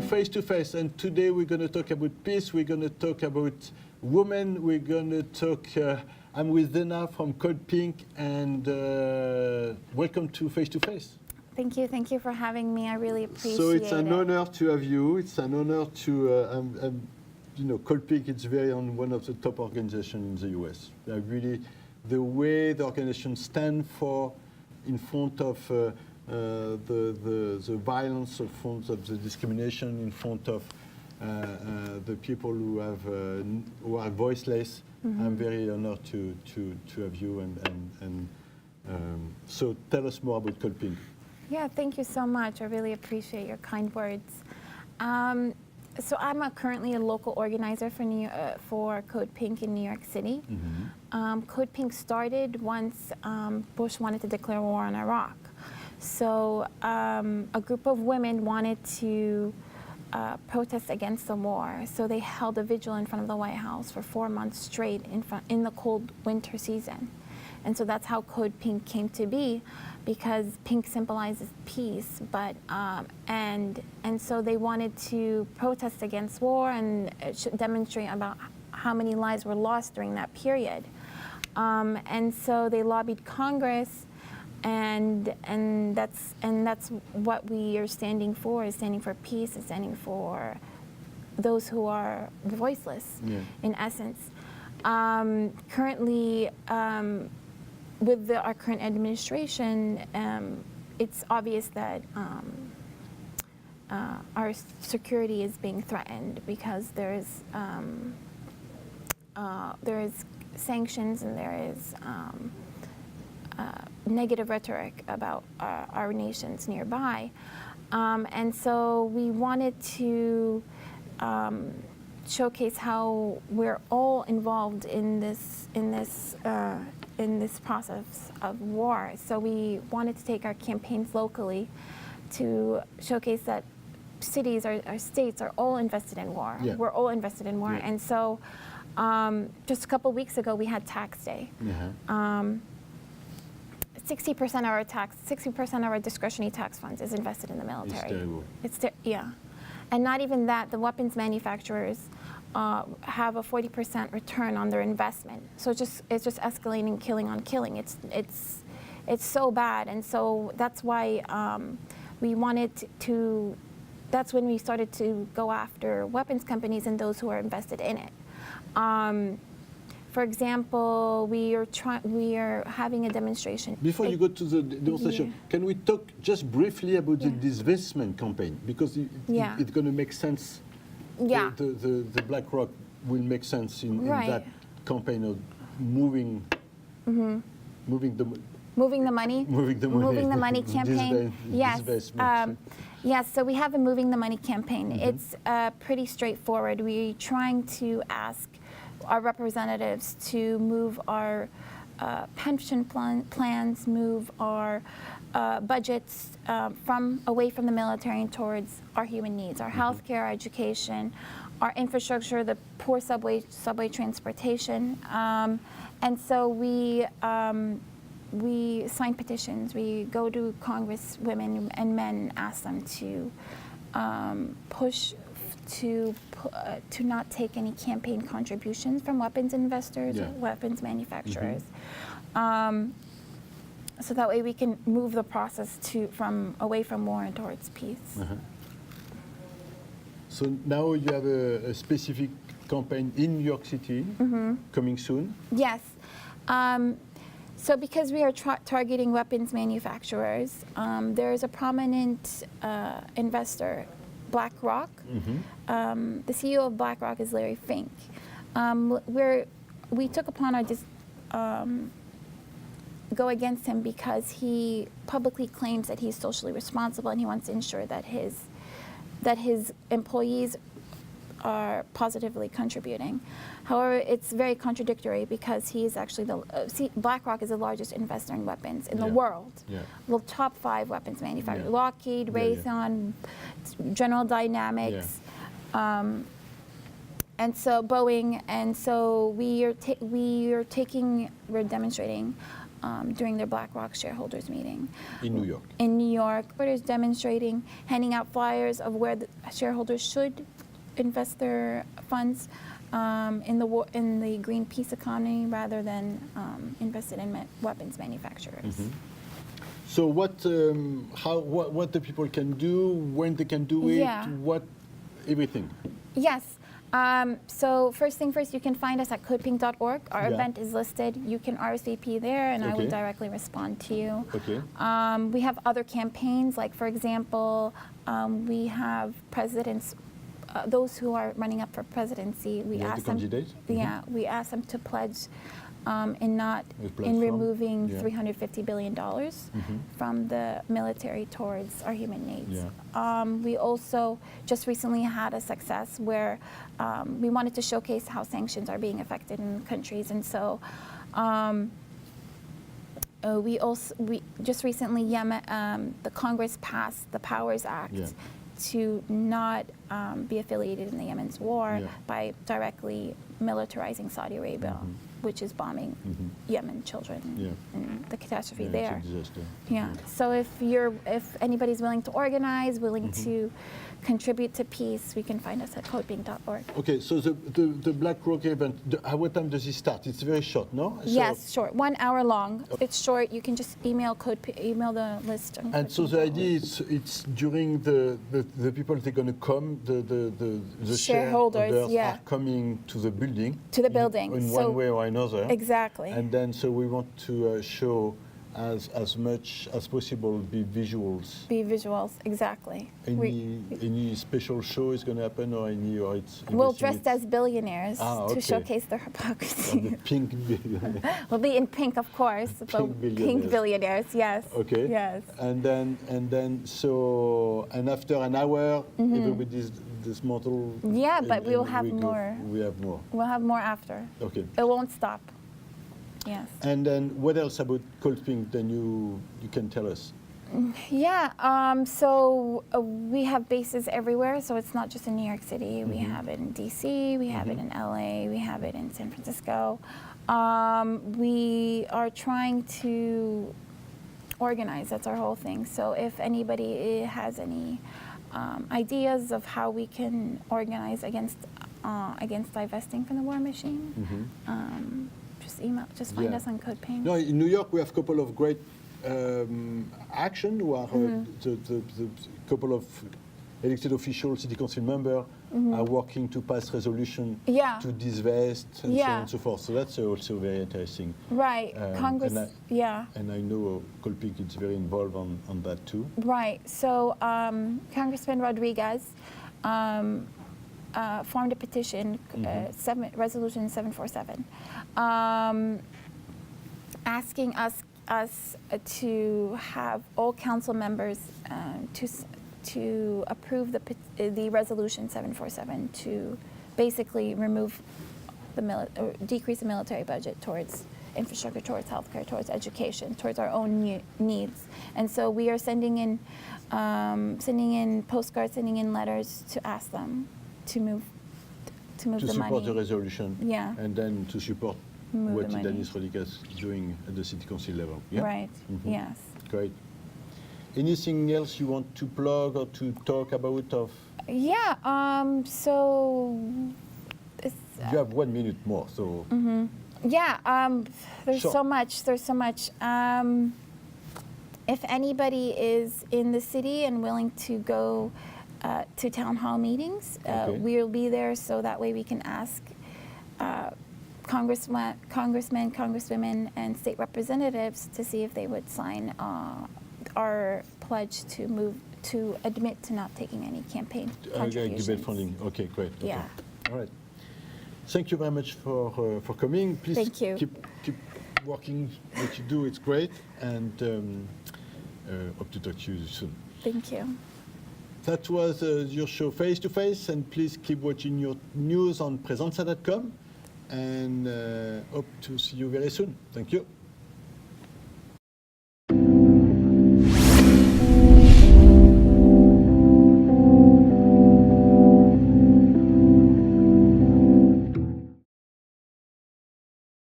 Face to Face, and today we're going to talk about peace, we're going to talk about women, we're going to talk, I'm with Zena from Code Pink, and welcome to Face to Face. Thank you for having me, I really appreciate it. So it's an honor to have you, it's an honor to, you know, Code Pink is one of the top organizations in the US. Really, the way the organization stands for in front of the violence, in front of the discrimination, in front of the people who are voiceless. I'm very honored to have you, and so tell us more about Code Pink. Yeah, thank you so much. I really appreciate your kind words. So I'm currently a local organizer for Code Pink in New York City. Code Pink started once Bush wanted to declare war on Iraq. So a group of women wanted to protest against the war. So they held a vigil in front of the White House for 4 months straight in the cold winter season. And so that's how Code Pink came to be, because pink symbolizes peace. But and so they wanted to protest against war and demonstrate about how many lives were lost during that period. And so they lobbied Congress, and that's what we are standing for. Is standing for peace, is standing for those who are voiceless, in essence. Currently, with our current administration, it's obvious that our security is being threatened, because there is sanctions and there is negative rhetoric about our nations nearby, and so we wanted to showcase how we're all involved in this process of war. So we wanted to take our campaigns locally to showcase that cities, our states are all invested in war. Yeah. We're all invested in war. Yeah. And so just a couple weeks ago, we had tax day. 60% of our discretionary tax funds is invested in the military. It's terrible. Yeah. And not even that, the weapons manufacturers have a 40% return on their investment. So it's just escalating, killing on killing. It's so bad, and so that's why we wanted to. That's when we started to go after weapons companies and those who are invested in it. For example, we are having a demonstration. Before you go to the demonstration, can we talk just briefly about the divestment campaign? Because it's going to make sense. Yeah. The BlackRock will make sense in that campaign of moving the money campaign. Yes. Yes, so we have a moving the money campaign. It's pretty straightforward. We're trying to ask our representatives to move our pension plans, move our budgets away from the military and towards our human needs, our healthcare, our education, our infrastructure, the poor subway transportation, and so we sign petitions. We go to Congress, women and men, ask them to push to not take any campaign contributions from weapons investors or weapons manufacturers. So that way we can move the process away from war and towards peace. So now you have a specific campaign in New York City coming soon? Yes. So because we are targeting weapons manufacturers, there is a prominent investor, BlackRock. The CEO of BlackRock is Larry Fink. We took upon our go against him because he publicly claims that he's socially responsible and he wants to ensure that his employees are positively contributing. However, it's very contradictory because he is actually BlackRock is the largest investor in weapons in the world. The top 5 weapons manufacturers: Lockheed, Raytheon, General Dynamics, and so Boeing. And so we're demonstrating during their BlackRock shareholders meeting. In New York. In New York, there's demonstrating, handing out flyers of where the shareholders should invest their funds in the green peace economy rather than invest it in weapons manufacturers. So what the people can do, when they can do it, Yeah. everything. Yes. So first thing first, you can find us at codepink.org. Our Yeah. event is listed. You can RSVP there, and I will Okay. directly respond to you. Okay. We have other campaigns, like for example, we have presidents, those who are running up for presidency. We Yeah, ask the them, candidates? yeah, we ask them to pledge in With in platform? removing Yeah. $350 billion from the military towards our human needs. Yeah. We also just recently had a success where we wanted to showcase how sanctions are being affected in countries, and so we just recently the Congress passed the Powers Act. Yeah. To not be affiliated in the Yemen's war Yeah. by directly militarizing Saudi Arabia, which is bombing Yemen children Yeah. and the catastrophe Yeah, there. it's a disaster. Yeah. So if anybody's willing to organize, willing to contribute to peace, we can find us at codepink.org. Okay, so the BlackRock event, what time does it start? It's very short, no? So- Yes, short, 1 hour long. It's short. You can just email the list. On And so the codepink.org. idea is it's during the people they're going to come, the Shareholders, yeah. are coming to the building. To the building, In so- one way or another. Exactly. And then so we want to show as much as possible the visuals. Be visuals, exactly. Any special show is going to happen or it's We'll dressed as billionaires okay. to showcase their the hypocrisy. pink billionaire. We'll be in pink, of course. Pink billionaires. Pink billionaires, yes. Okay. Yes. And then after an hour, everybody's dismantled. Yeah, but and we will have go- more. We have more. We'll have more after. Okay. It won't stop. Yes. And then what else about Cold Pink then you can tell us? Yeah, so we have bases everywhere, so it's not just in New York City. We have it in DC, we have it in LA, we have it in San Francisco. We are trying to organize, that's our whole thing. So if anybody has any ideas of how we can organize against divesting from the war machine, just find Yeah. us on Code Pink. No, in New York we have a couple of great action who are the couple of elected officials, city council members are working to pass resolution Yeah. to divest and so on Yeah. and so forth. So that's also very interesting. Right, Congress, and yeah. And I know Cold Pink is very involved on that too. Right. So Congressman Rodriguez formed a petition, Resolution 747, asking us to have all council members to approve the Resolution 747 to basically remove decrease the military budget towards infrastructure, towards healthcare, towards education, towards our own needs. And so we are sending in postcards, sending in letters to ask them to move To the support money. the resolution. Yeah. And then to support Move what the money. Dennis Rodriguez is doing at the city council level. Yeah? Right. Yes. Great. Anything else you want to plug or to talk about? Yeah. So. You have 1 minute more, so Yeah, there's Sure. so much. There's so much. If anybody is in the city and willing to go to town hall meetings, Okay. we'll be there so that way we can ask congressmen, congresswomen, and state representatives to see if they would sign our pledge to admit to not taking any campaign contributions. debate funding. Okay, great. Okay. Yeah. All right. Thank you very much for coming. Please Thank you. keep working what you do. It's great, and hope to talk to you soon. Thank you. That was your show Face to Face, and please keep watching your news on presenza.com, and hope to see you very soon. Thank you.